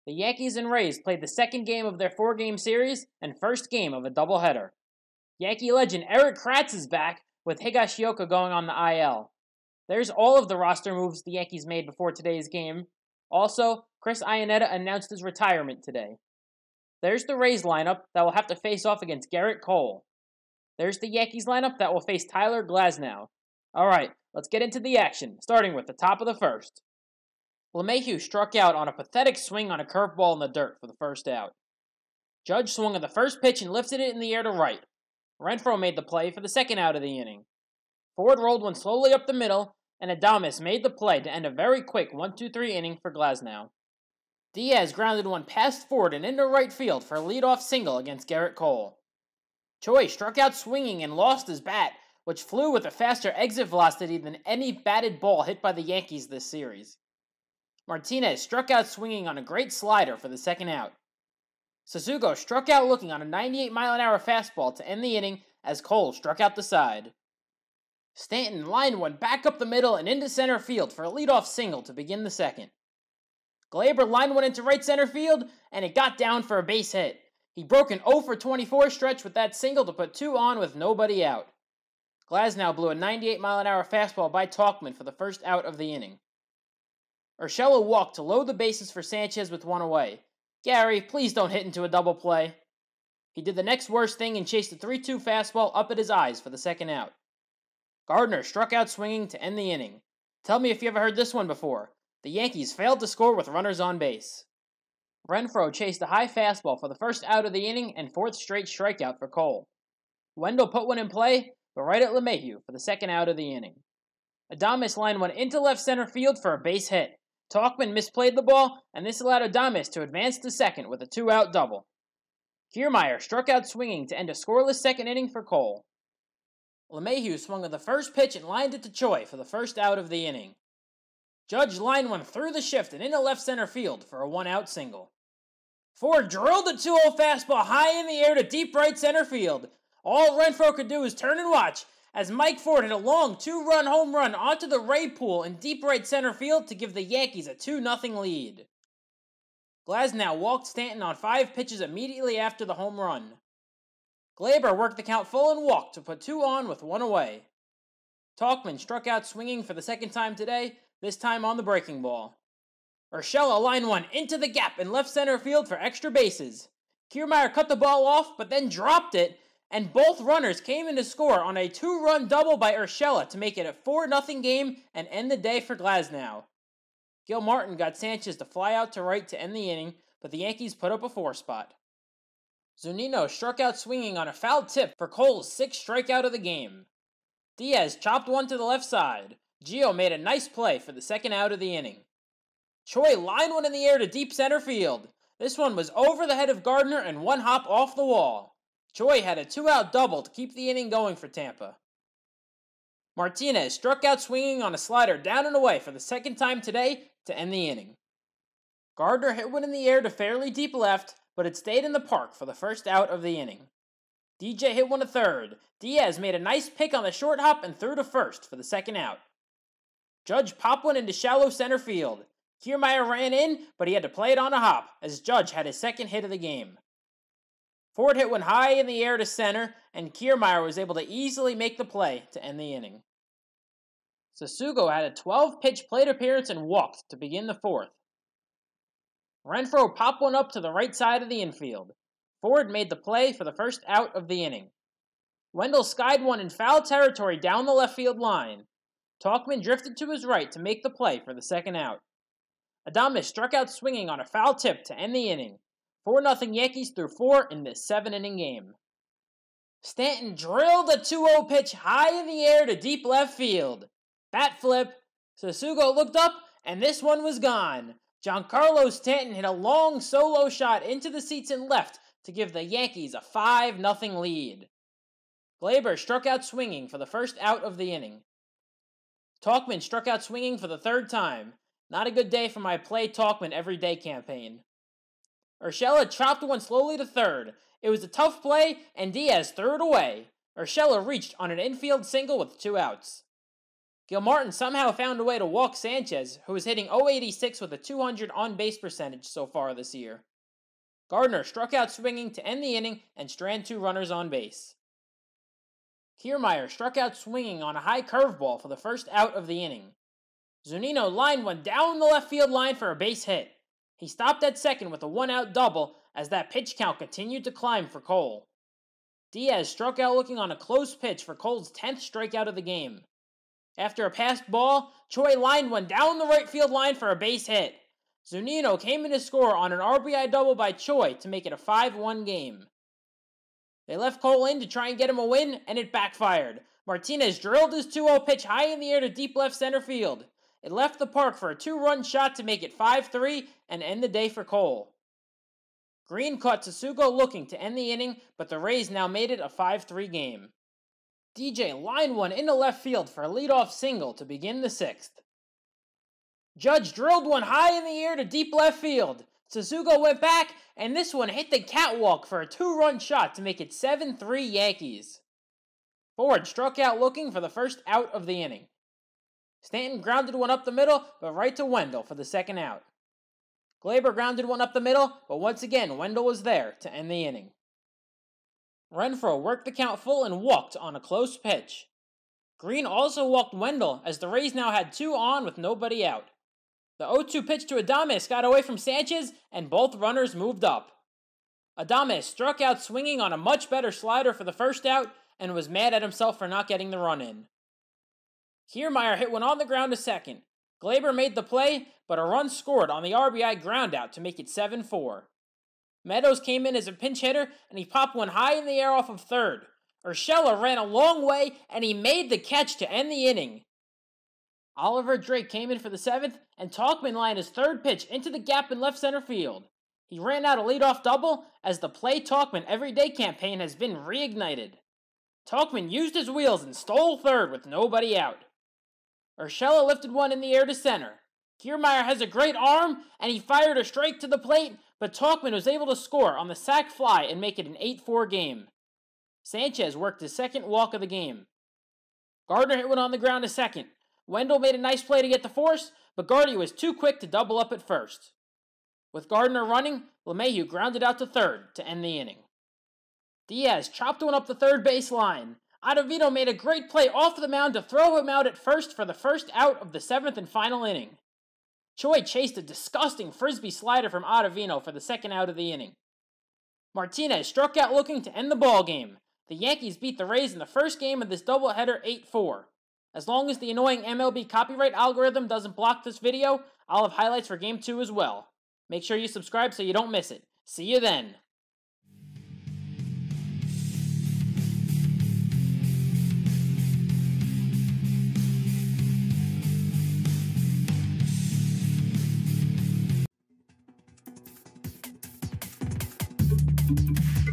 The Yankees and Rays played the second game of their four-game series and first game of a doubleheader. Yankee legend Eric Kratz is back, with Higashioka going on the IL. There's all of the roster moves the Yankees made before today's game. Also, Chris Iannetta announced his retirement today. There's the Rays lineup that will have to face off against Garrett Cole. There's the Yankees lineup that will face Tyler Glasnow. Alright, let's get into the action, starting with the top of the first. LeMahieu struck out on a pathetic swing on a curveball in the dirt for the first out. Judge swung at the first pitch and lifted it in the air to right. Renfroe made the play for the second out of the inning. Ford rolled one slowly up the middle, and Adames made the play to end a very quick 1-2-3 inning for Glasnow. Diaz grounded one past Ford and into right field for a leadoff single against Garrett Cole. Choi struck out swinging and lost his bat, which flew with a faster exit velocity than any batted ball hit by the Yankees this series. Martinez struck out swinging on a great slider for the second out. Sasugo struck out looking on a 98-mile-an-hour fastball to end the inning as Cole struck out the side. Stanton lined one back up the middle and into center field for a leadoff single to begin the second. Glaber lined one into right center field, and it got down for a base hit. He broke an 0-for-24 stretch with that single to put two on with nobody out. Glasnow blew a 98-mile-an-hour fastball by Tauchman for the first out of the inning. Urshela walked to load the bases for Sanchez with one away. Gary, please don't hit into a double play. He did the next worst thing and chased a 3-2 fastball up at his eyes for the second out. Gardner struck out swinging to end the inning. Tell me if you ever heard this one before. The Yankees failed to score with runners on base. Renfroe chased a high fastball for the first out of the inning and fourth straight strikeout for Cole. Wendell put one in play, but right at LeMahieu for the second out of the inning. Adames lined one into left center field for a base hit. Tauchman misplayed the ball, and this allowed Adames to advance to second with a two-out double. Kiermaier struck out swinging to end a scoreless second inning for Cole. LeMahieu swung at the first pitch and lined it to Choi for the first out of the inning. Judge lined one through the shift and into left center field for a one-out single. Ford drilled a 2-0 fastball high in the air to deep right center field. All Renfroe could do was turn and watch as Mike Ford hit a long two-run home run onto the Ray pool in deep right center field to give the Yankees a 2-0 lead. Glasnow walked Stanton on 5 pitches immediately after the home run. Glaber worked the count full and walked to put 2 on with 1 away. Tauchman struck out swinging for the second time today, this time on the breaking ball. Urshela lined one into the gap in left center field for extra bases. Kiermaier cut the ball off, but then dropped it, and both runners came in to score on a 2-run double by Urshela to make it a 4-0 game and end the day for Glasnow. Gil Martin got Sanchez to fly out to right to end the inning, but the Yankees put up a 4 spot. Zunino struck out swinging on a foul tip for Cole's 6th strikeout of the game. Diaz chopped one to the left side. Gio made a nice play for the second out of the inning. Choi lined one in the air to deep center field. This one was over the head of Gardner and 1 hop off the wall. Choi had a 2-out double to keep the inning going for Tampa. Martinez struck out swinging on a slider down and away for the second time today to end the inning. Gardner hit one in the air to fairly deep left, but it stayed in the park for the first out of the inning. DJ hit one to third. Diaz made a nice pick on the short hop and threw to first for the second out. Judge popped one into shallow center field. Kiermaier ran in, but he had to play it on a hop, as Judge had his second hit of the game. Ford hit one high in the air to center, and Kiermaier was able to easily make the play to end the inning. Sasugo had a 12-pitch plate appearance and walked to begin the fourth. Renfroe popped one up to the right side of the infield. Ford made the play for the first out of the inning. Wendell skied one in foul territory down the left field line. Tauchman drifted to his right to make the play for the second out. Adames struck out swinging on a foul tip to end the inning. 4-0 Yankees through 4 in this 7-inning game. Stanton drilled a 2-0 pitch high in the air to deep left field. Bat flip. Sasugo looked up, and this one was gone. Giancarlo Stanton hit a long solo shot into the seats and left to give the Yankees a 5-0 lead. Glaber struck out swinging for the first out of the inning. Tauchman struck out swinging for the third time. Not a good day for my Play Tauchman Everyday campaign. Urshela chopped one slowly to third. It was a tough play, and Diaz threw it away. Urshela reached on an infield single with 2 outs. Gilmartin somehow found a way to walk Sanchez, who is hitting .086 with a .200 on-base percentage so far this year. Gardner struck out swinging to end the inning and strand 2 runners on base. Kiermaier struck out swinging on a high curveball for the first out of the inning. Zunino lined one down the left field line for a base hit. He stopped at second with a 1-out double as that pitch count continued to climb for Cole. Diaz struck out looking on a close pitch for Cole's 10th strikeout of the game. After a passed ball, Choi lined one down the right field line for a base hit. Zunino came in to score on an RBI double by Choi to make it a 5-1 game. They left Cole in to try and get him a win, and it backfired. Martinez drilled his 2-0 pitch high in the air to deep left center field. It left the park for a 2-run shot to make it 5-3 and end the day for Cole. Green caught Tsugo looking to end the inning, but the Rays now made it a 5-3 game. DJ lined one into left field for a leadoff single to begin the 6th. Judge drilled one high in the air to deep left field. Tsugo went back, and this one hit the catwalk for a 2-run shot to make it 7-3 Yankees. Ford struck out looking for the first out of the inning. Stanton grounded one up the middle, but right to Wendell for the second out. Glaber grounded one up the middle, but once again Wendell was there to end the inning. Renfroe worked the count full and walked on a close pitch. Green also walked Wendell as the Rays now had 2 on with nobody out. The 0-2 pitch to Adames got away from Sanchez and both runners moved up. Adames struck out swinging on a much better slider for the first out and was mad at himself for not getting the run in. Kiermaier hit one on the ground to second. Glaber made the play, but a run scored on the RBI groundout to make it 7-4. Meadows came in as a pinch hitter, and he popped one high in the air off of third. Urshela ran a long way, and he made the catch to end the inning. Oliver Drake came in for the 7th, and Talkman lined his third pitch into the gap in left center field. He ran out a leadoff double as the Play Talkman Everyday campaign has been reignited. Talkman used his wheels and stole third with nobody out. Urshela lifted one in the air to center. Kiermaier has a great arm, and he fired a strike to the plate, but Talkman was able to score on the sac fly and make it an 8-4 game. Sanchez worked his second walk of the game. Gardner hit one on the ground to second. Wendell made a nice play to get the force, but Gardy was too quick to double up at first. With Gardner running, LeMahieu grounded out to third to end the inning. Diaz chopped one up the third base line. Ottavino made a great play off the mound to throw him out at first for the first out of the 7th and final inning. Choi chased a disgusting frisbee slider from Ottavino for the second out of the inning. Martinez struck out looking to end the ball game. The Yankees beat the Rays in the first game of this doubleheader 8-4. As long as the annoying MLB copyright algorithm doesn't block this video, I'll have highlights for Game 2 as well. Make sure you subscribe so you don't miss it. See you then! Thank you.